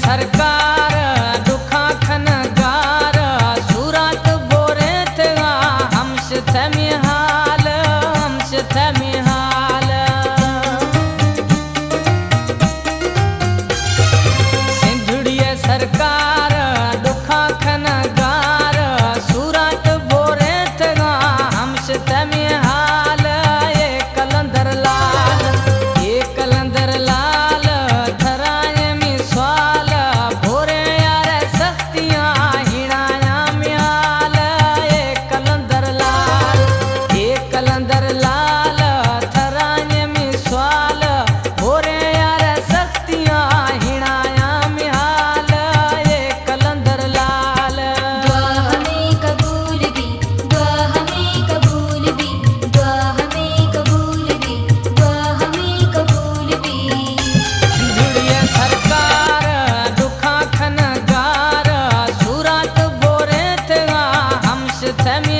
सरकार दुखा खनगार सूरत बोरे थगा हमश थमी हाल हमश थमी हाल सिंधुड़िया सरकार दुखा खनगार सूरत बोरे थगा हमश थमी हाल ये कलंदर लाल ये कलंदर लाल थराय में स्वाल भोरे यार सख्तियां हिणाया म्याल ये कलंदर लाल थराय में स्वाल भोरे यार सख्तियां हिणाया म्याल ये कलंदर लाल दुआ हमें कबूल भी दुआ हमें कबूल भी दुआ हमें कबूल भी दुआ हमें कबूल भी सिंधुड़िया सरकार दुखा खनगार सूरत बोरे थगा हमश थमी